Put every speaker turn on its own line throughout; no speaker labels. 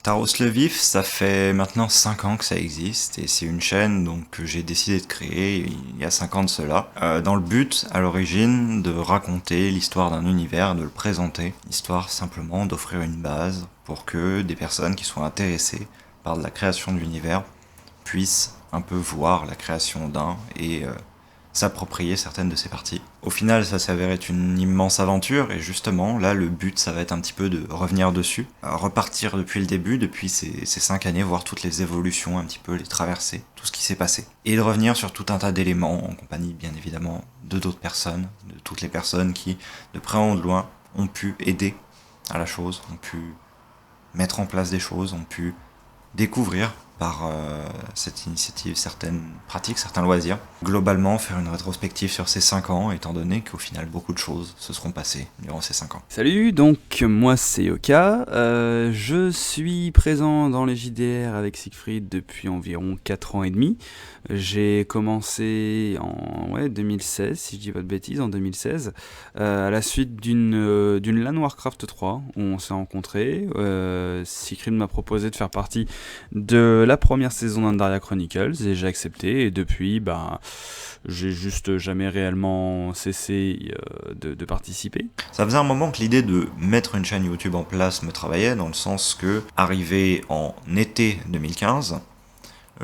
Taros le Vif, ça fait maintenant 5 ans que ça existe, et c'est une chaîne donc, que j'ai décidé de créer il y a 5 ans de cela, dans le but, à l'origine, de raconter l'histoire d'un univers, de le présenter, histoire simplement d'offrir une base pour que des personnes qui sont intéressées par la création de l'univers puissent un peu voir la création d'un et s'approprier certaines de ses parties. Au final, ça s'avère être une immense aventure, et justement, là, le but, ça va être un petit peu de revenir dessus, repartir depuis le début, depuis ces 5 années, voir toutes les évolutions, un petit peu les traversées, tout ce qui s'est passé. Et de revenir sur tout un tas d'éléments, en compagnie, bien évidemment, de d'autres personnes, de toutes les personnes qui, de près ou de loin, ont pu aider à la chose, ont pu mettre en place des choses, ont pu découvrir par cette initiative certaines pratiques, certains loisirs. Globalement, faire une rétrospective sur ces 5 ans, étant donné qu'au final, beaucoup de choses se seront passées durant ces 5 ans.
Salut, donc moi c'est Yoka, je suis présent dans les JDR avec Siegfried depuis environ 4 ans et demi. J'ai commencé en 2016, si je dis pas de bêtises, en 2016, à la suite d'une LAN Warcraft 3 où on s'est rencontrés. Siegfried m'a proposé de faire partie de la première saison d'Andaria Chronicles et j'ai accepté, et depuis j'ai juste jamais réellement cessé de participer.
Ça faisait un moment que l'idée de mettre une chaîne YouTube en place me travaillait, dans le sens que, arrivé en été 2015,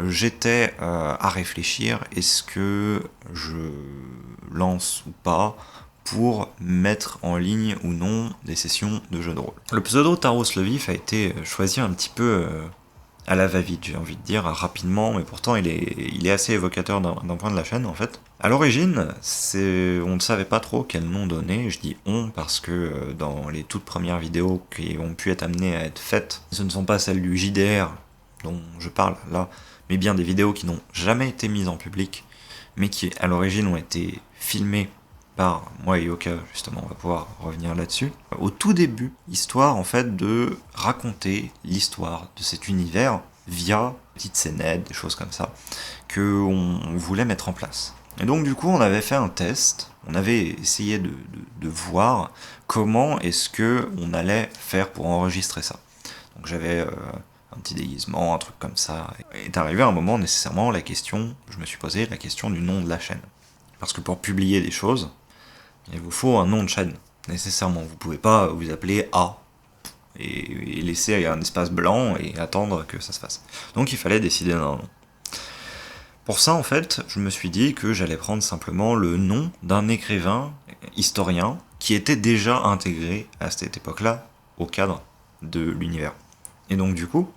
j'étais à réfléchir, est-ce que je lance ou pas pour mettre en ligne ou non des sessions de jeux de rôle. Le pseudo Taros le Vif a été choisi un petit peu à la va-vite, j'ai envie de dire, rapidement, mais pourtant il est assez évocateur d'un point de la chaîne, en fait. À l'origine, on ne savait pas trop quel nom donner. Je dis on parce que dans les toutes premières vidéos qui ont pu être amenées à être faites, ce ne sont pas celles du JDR dont je parle là, mais bien des vidéos qui n'ont jamais été mises en public, mais qui à l'origine ont été filmées par moi et Yoka, justement, on va pouvoir revenir là-dessus. Au tout début, histoire en fait de raconter l'histoire de cet univers via petites scénettes, des choses comme ça, qu'on voulait mettre en place. Et donc du coup, on avait fait un test, on avait essayé de voir comment est-ce que on allait faire pour enregistrer ça. Donc j'avais un petit déguisement, un truc comme ça. Et est arrivé un moment, nécessairement, je me suis posé la question du nom de la chaîne. Parce que pour publier des choses, il vous faut un nom de chaîne, nécessairement. Vous pouvez pas vous appeler A et laisser un espace blanc et attendre que ça se fasse. Donc il fallait décider d'un nom. Pour ça, en fait, je me suis dit que j'allais prendre simplement le nom d'un écrivain, historien, qui était déjà intégré à cette époque-là au cadre de l'univers. Et donc du coup,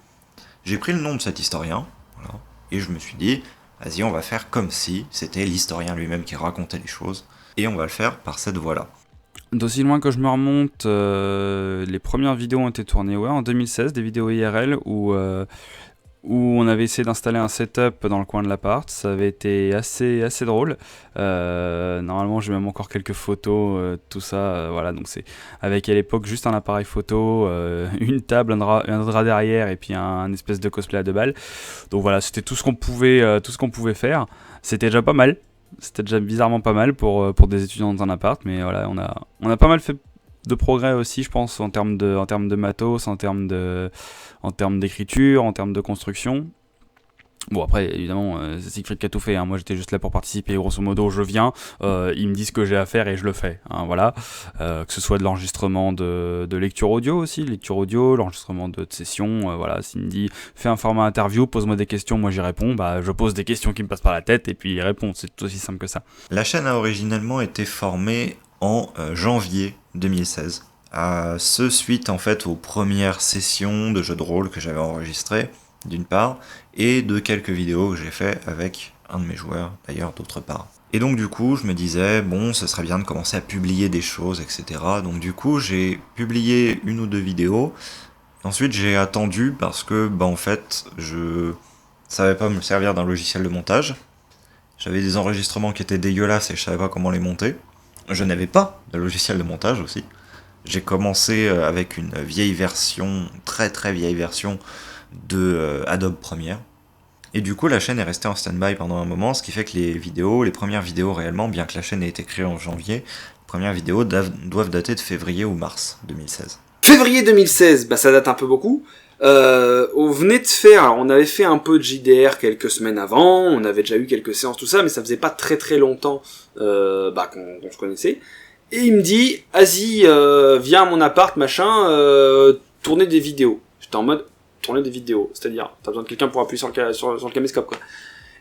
j'ai pris le nom de cet historien, voilà, et je me suis dit, vas-y, on va faire comme si c'était l'historien lui-même qui racontait les choses, et on va le faire par cette voie-là.
D'aussi loin que je me remonte, les premières vidéos ont été tournées en 2016, des vidéos IRL où on avait essayé d'installer un setup dans le coin de l'appart. Ça avait été assez drôle. Normalement, j'ai même encore quelques photos, tout ça. Voilà, donc c'est avec à l'époque juste un appareil photo, une table, un drap derrière et puis un espèce de cosplay à 2 balles. Donc voilà, c'était tout ce qu'on pouvait faire. C'était déjà pas mal. C'était déjà bizarrement pas mal pour des étudiants dans un appart, mais voilà, on a pas mal fait de progrès aussi, je pense, en termes de matos, en termes d'écriture, en termes de construction. Bon, après, évidemment, c'est Siegfried qui a tout fait, hein. Moi, j'étais juste là pour participer, grosso modo, je viens, ils me disent ce que j'ai à faire et je le fais, hein, voilà. Que ce soit de l'enregistrement de lecture audio aussi, l'enregistrement de session, voilà. S'il me dit, fais un format interview, pose-moi des questions, moi j'y réponds, je pose des questions qui me passent par la tête et puis il répond, c'est tout aussi simple que ça.
La chaîne a originellement été formée en janvier 2016. Suite en fait aux premières sessions de jeux de rôle que j'avais enregistrées, d'une part, et de quelques vidéos que j'ai fait avec un de mes joueurs, d'ailleurs, d'autre part. Et donc du coup, je me disais, bon, ce serait bien de commencer à publier des choses, etc. Donc du coup, j'ai publié 1 ou 2 vidéos. Ensuite, j'ai attendu parce que, en fait, je savais pas me servir d'un logiciel de montage. J'avais des enregistrements qui étaient dégueulasses et je savais pas comment les monter. Je n'avais pas de logiciel de montage aussi. J'ai commencé avec une vieille version, très très vieille version de Adobe Premiere. Et du coup, la chaîne est restée en stand-by pendant un moment, ce qui fait que les premières vidéos réellement, bien que la chaîne ait été créée en janvier, les premières vidéos doivent dater de février ou mars 2016.
Février 2016, ça date un peu beaucoup. On venait de faire, alors on avait fait un peu de JDR quelques semaines avant, on avait déjà eu quelques séances, tout ça, mais ça faisait pas très très longtemps qu'on se connaissait. Et il me dit, vas-y, viens à mon appart, machin, tourner des vidéos. J'étais en mode, tourner des vidéos, c'est-à-dire, t'as besoin de quelqu'un pour appuyer sur le caméscope, quoi.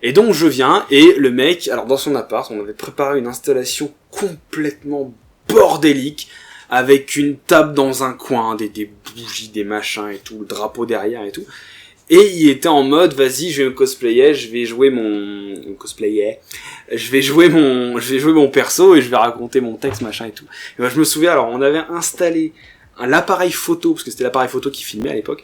Et donc je viens, et le mec, alors dans son appart, on avait préparé une installation complètement bordélique, avec une table dans un coin, des bougies, des machins et tout, le drapeau derrière et tout. Et il était en mode, vas-y, je vais me cosplayer, je vais jouer mon perso et je vais raconter mon texte, machin et tout. Et ben, je me souviens, alors on avait installé l'appareil photo, parce que c'était l'appareil photo qui filmait à l'époque,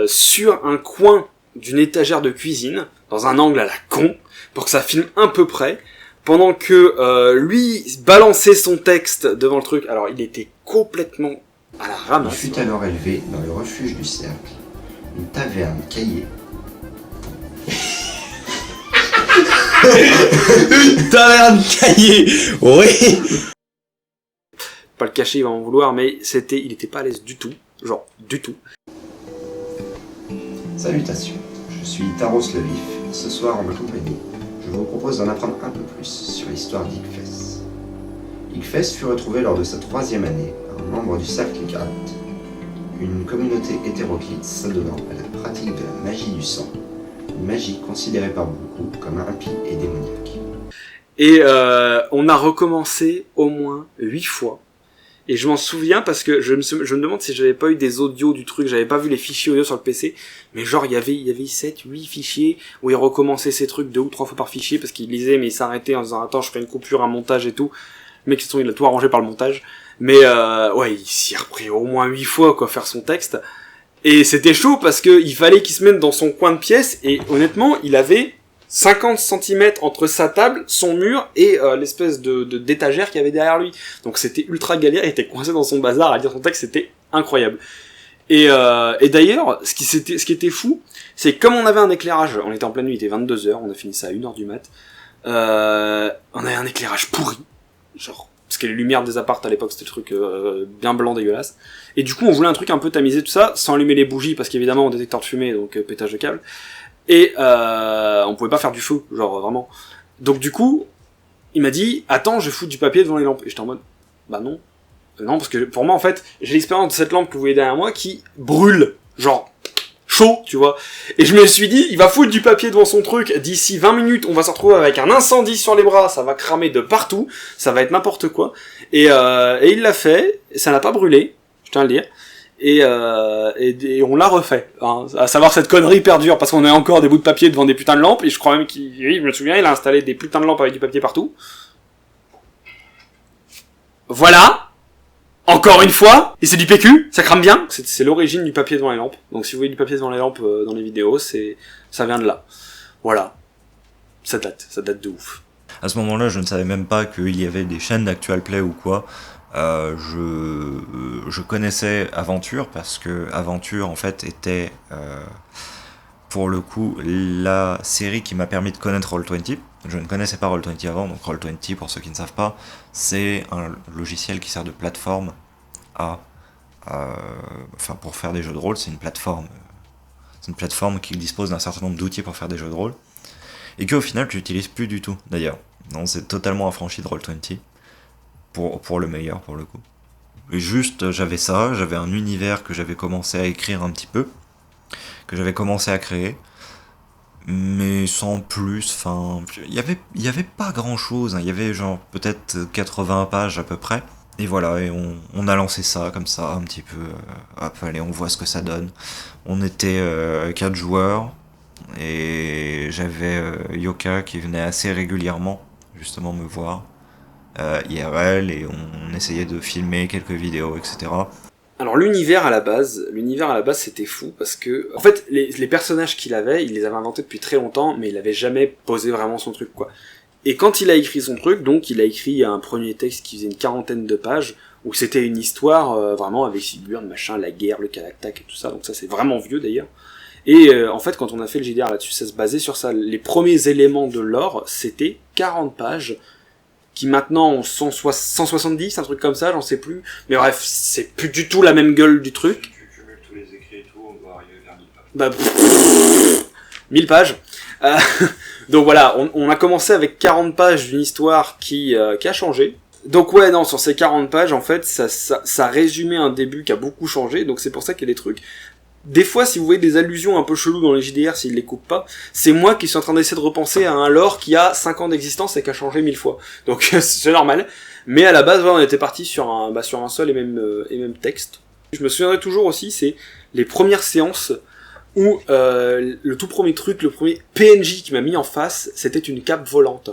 sur un coin d'une étagère de cuisine, dans un angle à la con, pour que ça filme un peu près, pendant que lui balançait son texte devant le truc. Alors il était complètement à la ramasse.
Il fut alors élevé dans le refuge du cercle, une taverne caillée.
Taverne caillée, oui.
Pas le cacher, il va m'en vouloir, mais il était pas à l'aise du tout, genre du tout.
Salutations, je suis Taros le Vif. Ce soir en ma compagnie, je vous propose d'en apprendre un peu plus sur l'histoire d'Ilfes. Ilfes fut retrouvé lors de sa 3e année par un membre du cercle Garat, une communauté hétéroclite s'adonnant à la pratique de la magie du sang, une magie considérée par beaucoup comme impie et démoniaque.
Et on a recommencé au moins 8 fois. Et je m'en souviens parce que je me demande si j'avais pas eu des audios du truc, j'avais pas vu les fichiers audio sur le PC, mais genre il y avait 7, 8 fichiers où il recommençait ces trucs 2 ou 3 fois par fichier parce qu'il lisait mais il s'arrêtait en disant attends je fais une coupure, un montage et tout. Le mec il a tout arrangé par le montage. Mais ouais, il s'y est repris au moins 8 fois quoi, faire son texte. Et c'était chaud parce que il fallait qu'il se mette dans son coin de pièce et honnêtement il avait 50 cm entre sa table, son mur et l'espèce d'étagère qu'il y avait derrière lui. Donc c'était ultra galère, il était coincé dans son bazar à lire son texte, c'était incroyable. Et d'ailleurs, ce qui était fou, c'est que comme on avait un éclairage, on était en pleine nuit, il était 22h, on a fini ça à 1h du mat, on avait un éclairage pourri, genre, parce que les lumières des apparts à l'époque c'était le truc bien blanc dégueulasse, et du coup on voulait un truc un peu tamisé tout ça, sans allumer les bougies, parce qu'évidemment on détecteur de fumée, donc pétage de câble, et on pouvait pas faire du feu, genre vraiment. Donc du coup, il m'a dit, attends, je vais foutre du papier devant les lampes, et j'étais en mode, bah non. Non, parce que pour moi, en fait, j'ai l'expérience de cette lampe que vous voyez derrière moi qui brûle, genre chaud, tu vois. Et je me suis dit, il va foutre du papier devant son truc, d'ici 20 minutes, on va se retrouver avec un incendie sur les bras, ça va cramer de partout, ça va être n'importe quoi. Et il l'a fait, ça n'a pas brûlé, je tiens à le dire, et on l'a refait. Hein. À savoir, cette connerie perdure, parce qu'on a encore des bouts de papier devant des putains de lampes, et je crois même oui, je me souviens, il a installé des putains de lampes avec du papier partout. Voilà. Encore une fois, et c'est du PQ, ça crame bien, c'est l'origine du papier devant les lampes. Donc si vous voyez du papier devant les lampes dans les vidéos, ça vient de là. Voilà. Ça date de ouf.
À ce moment-là, je ne savais même pas qu'il y avait des chaînes d'Actual Play ou quoi. Je connaissais Aventure parce que Aventure en fait était pour le coup la série qui m'a permis de connaître Roll20. Je ne connaissais pas Roll20 avant, donc Roll20 pour ceux qui ne savent pas, c'est un logiciel qui sert de plateforme pour faire des jeux de rôle. C'est une plateforme qui dispose d'un certain nombre d'outils pour faire des jeux de rôle et qu'au final tu n'utilises plus du tout d'ailleurs. Non, c'est totalement affranchi de Roll20 pour le meilleur pour le coup. Et juste j'avais un univers que j'avais commencé à écrire un petit peu, que j'avais commencé à créer, mais sans plus. Enfin, il y avait pas grand chose, hein. Il y avait genre peut-être 80 pages à peu près, et voilà, et on a lancé ça comme ça un petit peu, hop, allez, on voit ce que ça donne. On était 4 joueurs et j'avais Yoka qui venait assez régulièrement justement me voir IRL, et on essayait de filmer quelques vidéos, etc.
Alors l'univers à la base c'était fou parce que en fait les personnages qu'il avait, il les avait inventés depuis très longtemps, mais il avait jamais posé vraiment son truc quoi. Et quand il a écrit son truc, donc il a écrit un premier texte qui faisait une 40aine de pages où c'était une histoire vraiment avec Sigurd, machin, la guerre, le Kalaktak et tout ça. Donc ça c'est vraiment vieux d'ailleurs. Et en fait quand on a fait le JDR là-dessus, ça se basait sur ça. Les premiers éléments de lore, c'était 40 pages qui maintenant ont 170, un truc comme ça, j'en sais plus. Mais bref, c'est plus du tout la même gueule du truc.
Tu cumules tous les écrits et tout, on doit
Bah, 1000 pages. Euh, donc voilà, on a commencé avec 40 pages d'une histoire qui a changé. Donc ouais, non, sur ces 40 pages, en fait, ça résumait un début qui a beaucoup changé, donc c'est pour ça qu'il y a des trucs. Des fois, si vous voyez des allusions un peu cheloues dans les JDR, s'ils les coupent pas, c'est moi qui suis en train d'essayer de repenser à un lore qui a 5 ans d'existence et qui a changé 1000 fois. Donc c'est normal. Mais à la base, voilà, on était parti sur un seul et même texte. Je me souviendrai toujours aussi, c'est les premières séances où le tout premier truc, le premier PNJ qui m'a mis en face, c'était une cape volante.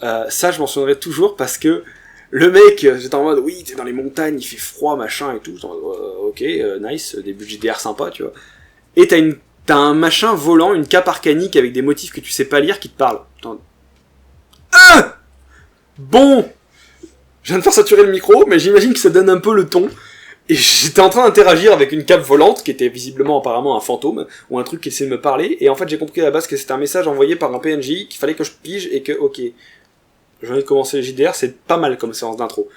Ça, je m'en souviendrai toujours parce que le mec, j'étais en mode, oui, t'es dans les montagnes, il fait froid, machin et tout. J'étais en mode, ok, nice, début de JDR sympa, tu vois. Et t'as un machin volant, une cape arcanique avec des motifs que tu sais pas lire qui te parle. Ah! Bon! Je viens de faire saturer le micro, mais j'imagine que ça donne un peu le ton. Et j'étais en train d'interagir avec une cape volante, qui était visiblement apparemment un fantôme, ou un truc qui essayait de me parler, et en fait j'ai compris à la base que c'était un message envoyé par un PNJ, qu'il fallait que je pige, et que, ok, j'ai envie de commencer le JDR, c'est pas mal comme séance d'intro.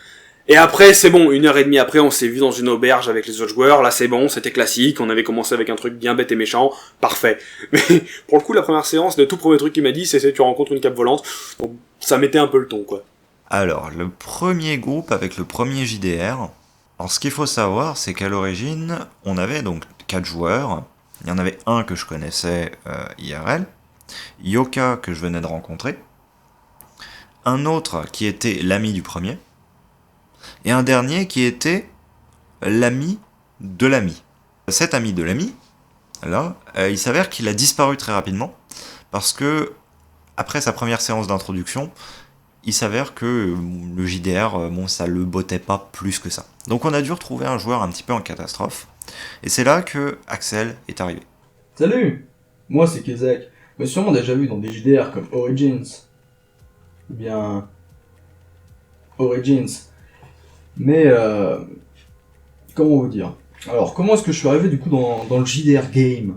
Et après, c'est bon, 1h30 après, on s'est vu dans une auberge avec les autres joueurs, là c'est bon, c'était classique, on avait commencé avec un truc bien bête et méchant, parfait. Mais pour le coup, la première séance, le tout premier truc qu'il m'a dit, c'est tu rencontres une cape volante, donc ça mettait un peu le ton, quoi.
Alors, le premier groupe avec le premier JDR, alors ce qu'il faut savoir, c'est qu'à l'origine, on avait donc 4 joueurs, il y en avait un que je connaissais IRL, Yoka que je venais de rencontrer, un autre qui était l'ami du premier, et un dernier qui était l'ami de l'ami. Cet ami de l'ami, là, il s'avère qu'il a disparu très rapidement, parce que, après sa première séance d'introduction, il s'avère que le JDR, bon, ça le bottait pas plus que ça. Donc on a dû retrouver un joueur un petit peu en catastrophe, et c'est là que Axel est arrivé.
Salut! Moi c'est Kezak. Vous m'avez sûrement déjà vu dans des JDR comme Origins. Ou bien... Origins. Mais comment vous dire? Alors comment est-ce que je suis arrivé du coup dans le JDR game?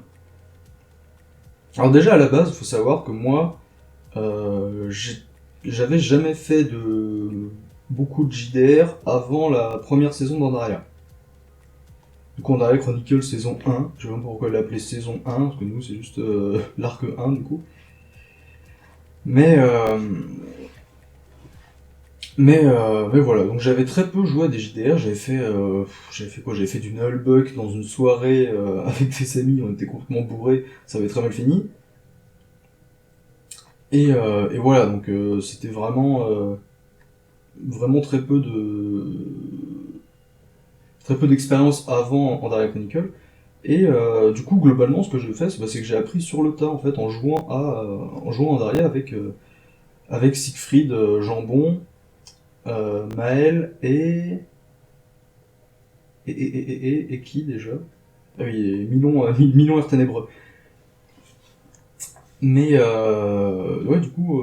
Alors déjà à la base, il faut savoir que moi, j'avais jamais fait de beaucoup de JDR avant la première saison d'Andaria. Du coup, Andaria Chronicle saison 1, je sais même pas pourquoi l'appeler saison 1, parce que nous c'est juste l'arc 1 du coup. Mais voilà, donc j'avais très peu joué à des JDR, j'avais fait quoi? J'avais fait du Nullbuck dans une soirée avec des amis, on était complètement bourrés, ça avait très mal fini. Et voilà, donc c'était vraiment très peu d'expérience avant Andaria Chronicle. Et du coup, globalement, ce que j'ai fait, c'est que j'ai appris sur le tas, en fait, en jouant Andaria avec Siegfried, Jambon, Maël et qui déjà? Ah oui, et Milon Air Ténébreux. Mais ouais, du coup,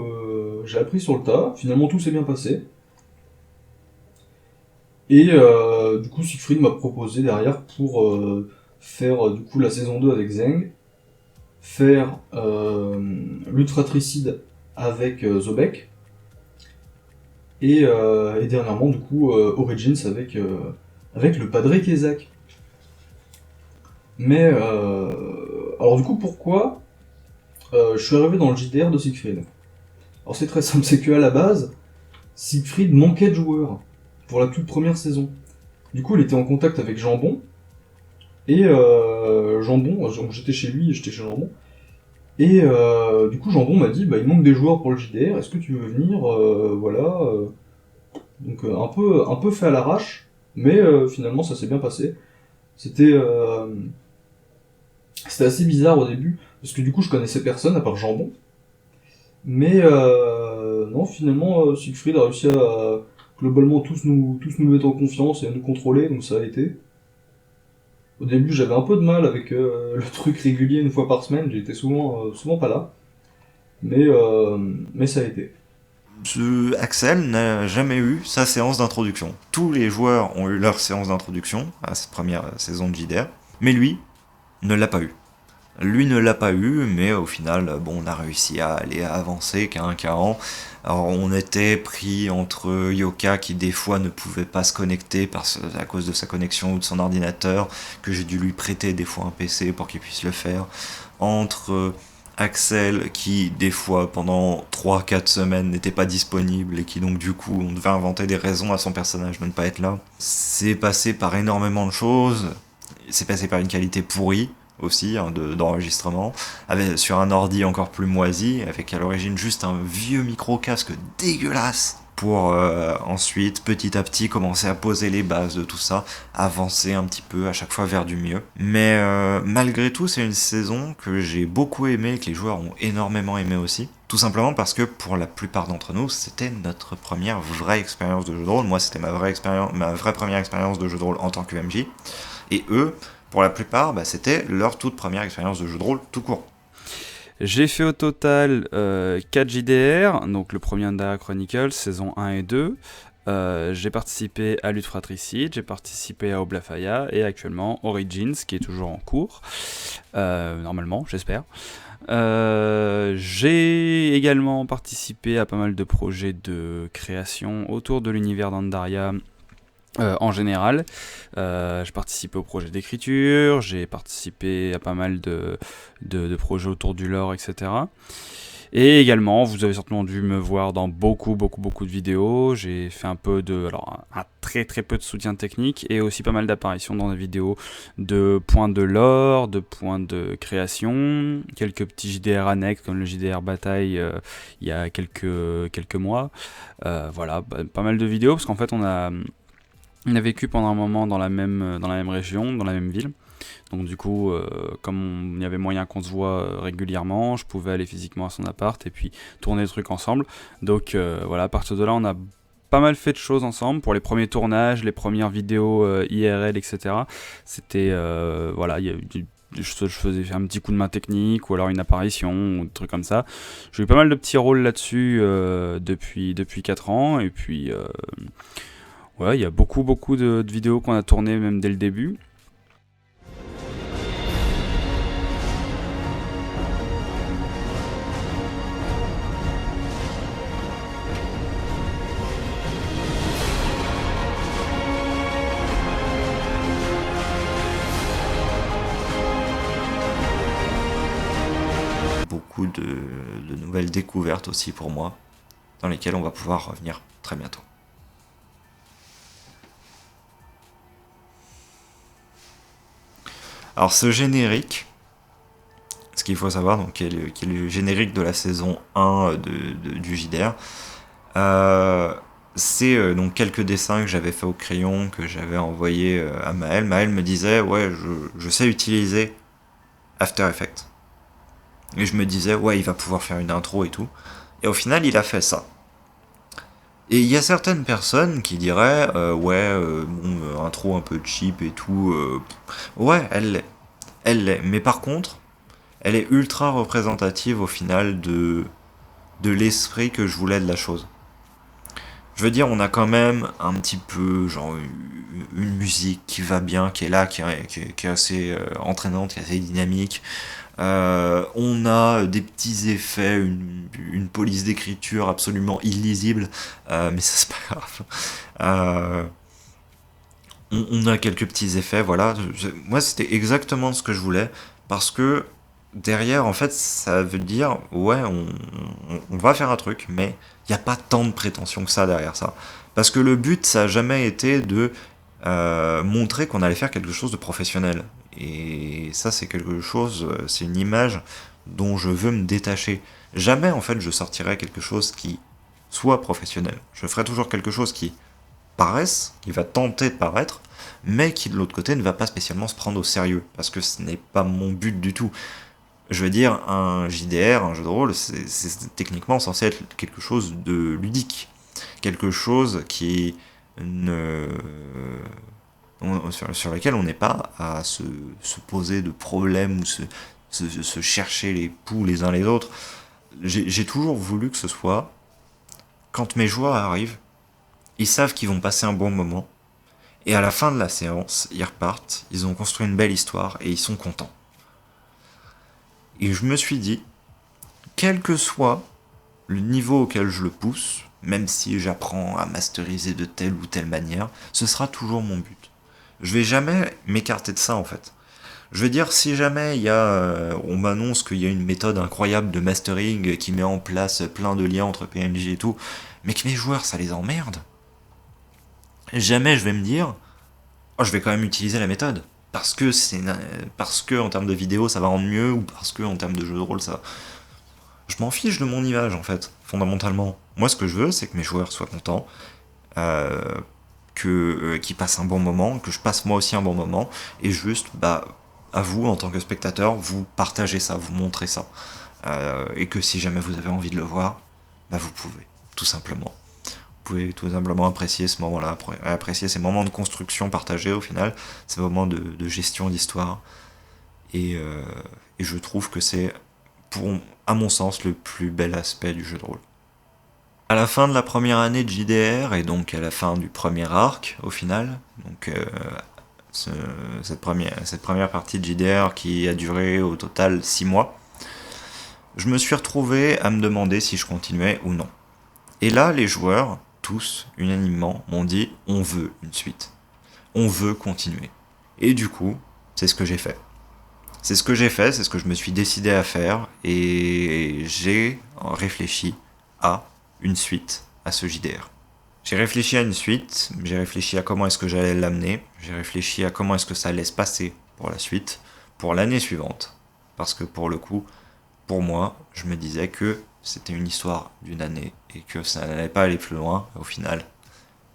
j'ai appris sur le tas. Finalement, tout s'est bien passé. Et du coup, Siegfried m'a proposé derrière pour faire du coup la saison 2 avec Zeng, faire l'Ultratricide avec Zobek, et dernièrement, du coup, Origins avec le Padre Kezak. Mais alors du coup, pourquoi je suis arrivé dans le JDR de Siegfried? Alors c'est très simple, c'est qu'à la base, Siegfried manquait de joueurs pour la toute première saison. Du coup, il était en contact avec Jambon, et Jambon, donc j'étais chez lui et j'étais chez Jambon, et du coup Jambon m'a dit, il manque des joueurs pour le JDR, est-ce que tu veux venir? Voilà. Donc un peu fait à l'arrache, mais finalement ça s'est bien passé. C'était assez bizarre au début, parce que du coup je connaissais personne à part Jambon. Mais non, finalement Siegfried a réussi à globalement tous nous mettre en confiance et à nous contrôler, donc ça a été. Au début j'avais un peu de mal avec le truc régulier une fois par semaine, j'étais souvent pas là. Mais ça a été.
Axel n'a jamais eu sa séance d'introduction. Tous les joueurs ont eu leur séance d'introduction à cette première saison de JDR, mais lui ne l'a pas eu. Lui ne l'a pas eu, mais au final, bon, on a réussi à aller avancer qu'à un an. Alors on était pris entre Yoka qui des fois ne pouvait pas se connecter à cause de sa connexion ou de son ordinateur, que j'ai dû lui prêter des fois un PC pour qu'il puisse le faire, entre Axel qui des fois pendant 3-4 semaines n'était pas disponible et qui donc du coup on devait inventer des raisons à son personnage de ne pas être là. C'est passé par énormément de choses, c'est passé par une qualité pourrie aussi d'enregistrement, sur un ordi encore plus moisi, avec à l'origine juste un vieux micro-casque dégueulasse, pour ensuite, petit à petit, commencer à poser les bases de tout ça, avancer un petit peu à chaque fois vers du mieux. Mais malgré tout, c'est une saison que j'ai beaucoup aimée, que les joueurs ont énormément aimé aussi. Tout simplement parce que pour la plupart d'entre nous, c'était notre première vraie expérience de jeu de rôle. Moi, c'était ma vraie première expérience de jeu de rôle en tant que MJ. Et eux, pour la plupart, c'était leur toute première expérience de jeu de rôle tout court.
J'ai fait au total 4 JDR, donc le premier Undyar Chronicles, saison 1 et 2. J'ai participé à Lutte Fratricide, j'ai participé à Oblafaya et actuellement Origins, qui est toujours en cours. Normalement, j'espère. J'ai également participé à pas mal de projets de création autour de l'univers d'Andaria. En général, j'ai participé au projet d'écriture, j'ai participé à pas mal de projets autour du lore, etc. Et également, vous avez certainement dû me voir dans beaucoup de vidéos. J'ai fait un très peu de soutien technique et aussi pas mal d'apparitions dans des vidéos de points de lore, de points de création, quelques petits JDR annexes comme le JDR Bataille il y a quelques mois. Voilà, pas mal de vidéos parce qu'en fait on a vécu pendant un moment dans la même région, dans la même ville. Donc du coup, comme il y avait moyen qu'on se voit régulièrement, je pouvais aller physiquement à son appart et puis tourner des trucs ensemble. Donc voilà, à partir de là, on a pas mal fait de choses ensemble pour les premiers tournages, les premières vidéos IRL, etc. C'était, voilà, je faisais un petit coup de main technique ou alors une apparition ou des trucs comme ça. J'ai eu pas mal de petits rôles là-dessus depuis 4 ans et puis... ouais, il y a beaucoup de vidéos qu'on a tournées même dès le début.
Beaucoup de nouvelles découvertes aussi pour moi, dans lesquelles on va pouvoir revenir très bientôt. Alors ce générique, ce qu'il faut savoir, donc, qui est le générique de la saison 1 du JDR, c'est donc quelques dessins que j'avais fait au crayon, que j'avais envoyé à Maël. Maël me disait, ouais, je sais utiliser After Effects. Et je me disais, ouais, il va pouvoir faire une intro et tout. Et au final, il a fait ça. Et il y a certaines personnes qui diraient, intro un peu cheap et tout. Ouais, elle l'est. Mais par contre, elle est ultra représentative au final de l'esprit que je voulais de la chose. Je veux dire, on a quand même un petit peu, genre, une musique qui va bien, qui est là, qui est assez entraînante, qui est assez dynamique. On a des petits effets, une police d'écriture absolument illisible, mais ça c'est pas grave. On a quelques petits effets, voilà. Moi c'était exactement ce que je voulais, parce que derrière, en fait, ça veut dire, ouais, on va faire un truc, mais il n'y a pas tant de prétention que ça derrière ça. Parce que le but, ça n'a jamais été de montrer qu'on allait faire quelque chose de professionnel. Et ça, c'est quelque chose, c'est une image dont je veux me détacher. Jamais, en fait, je sortirai quelque chose qui soit professionnel. Je ferai toujours quelque chose qui paraisse, qui va tenter de paraître, mais qui, de l'autre côté, ne va pas spécialement se prendre au sérieux. Parce que ce n'est pas mon but du tout. Je veux dire, un JDR, un jeu de rôle, c'est techniquement censé être quelque chose de ludique. Quelque chose qui sur lequel on n'est pas à se poser de problèmes ou se chercher les poux les uns les autres. J'ai toujours voulu que ce soit, quand mes joueurs arrivent, ils savent qu'ils vont passer un bon moment, et à la fin de la séance, ils repartent, ils ont construit une belle histoire, et ils sont contents. Et je me suis dit, quel que soit le niveau auquel je le pousse, même si j'apprends à masteriser de telle ou telle manière, ce sera toujours mon but. Je vais jamais m'écarter de ça en fait. Je veux dire, si jamais on m'annonce qu'il y a une méthode incroyable de mastering qui met en place plein de liens entre PNJ et tout, mais que mes joueurs ça les emmerde, jamais je vais me dire, oh, je vais quand même utiliser la méthode. Parce que en termes de vidéo ça va rendre mieux, ou parce que en termes de jeu de rôle ça... Je m'en fiche de mon image en fait, fondamentalement. Moi ce que je veux c'est que mes joueurs soient contents, qu'ils passent un bon moment, que je passe moi aussi un bon moment, et juste, à vous en tant que spectateur, vous partagez ça, vous montrez ça. Et que si jamais vous avez envie de le voir, vous pouvez, tout simplement. Vous pouvez tout simplement apprécier ce moment-là, apprécier ces moments de construction partagés au final, ces moments de gestion d'histoire. Et je trouve que c'est, à mon sens, le plus bel aspect du jeu de rôle. À la fin de la première année de JDR, et donc à la fin du premier arc, au final, donc cette première partie de JDR qui a duré au total 6 mois, je me suis retrouvé à me demander si je continuais ou non. Et là, les joueurs, tous, unanimement, m'ont dit « on veut une suite. On veut continuer. » Et du coup, c'est ce que j'ai fait. C'est ce que je me suis décidé à faire, et j'ai réfléchi à une suite à ce JDR. J'ai réfléchi à une suite, j'ai réfléchi à comment est-ce que j'allais l'amener, j'ai réfléchi à comment est-ce que ça allait se passer pour la suite, pour l'année suivante. Parce que pour le coup, pour moi, je me disais que c'était une histoire d'une année et que ça n'allait pas aller plus loin au final.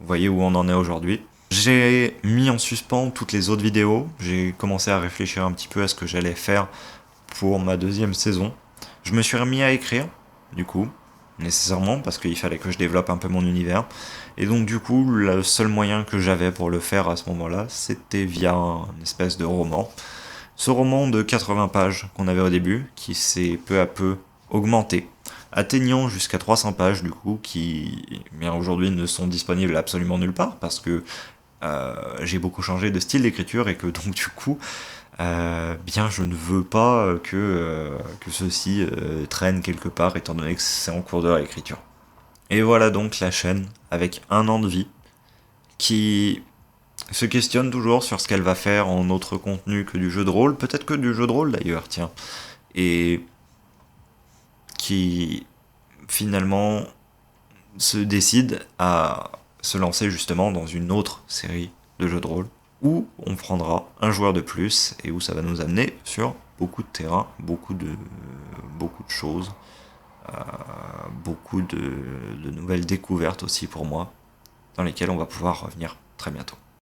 Vous voyez où on en est aujourd'hui. J'ai mis en suspens toutes les autres vidéos, j'ai commencé à réfléchir un petit peu à ce que j'allais faire pour ma deuxième saison. Je me suis remis à écrire, du coup, nécessairement, parce qu'il fallait que je développe un peu mon univers. Et donc du coup, le seul moyen que j'avais pour le faire à ce moment-là, c'était via une espèce de roman. Ce roman de 80 pages qu'on avait au début, qui s'est peu à peu augmenté, atteignant jusqu'à 300 pages du coup, qui aujourd'hui ne sont disponibles absolument nulle part, parce que j'ai beaucoup changé de style d'écriture, et que donc du coup, je ne veux pas que ceci traîne quelque part, étant donné que c'est en cours de réécriture. Et voilà donc la chaîne, avec 1 an de vie, qui se questionne toujours sur ce qu'elle va faire en autre contenu que du jeu de rôle, peut-être que du jeu de rôle d'ailleurs, tiens, et qui finalement se décide à se lancer justement dans une autre série de jeux de rôle, où on prendra un joueur de plus, et où ça va nous amener sur beaucoup de terrain, beaucoup de choses, beaucoup de nouvelles découvertes aussi pour moi, dans lesquelles on va pouvoir revenir très bientôt.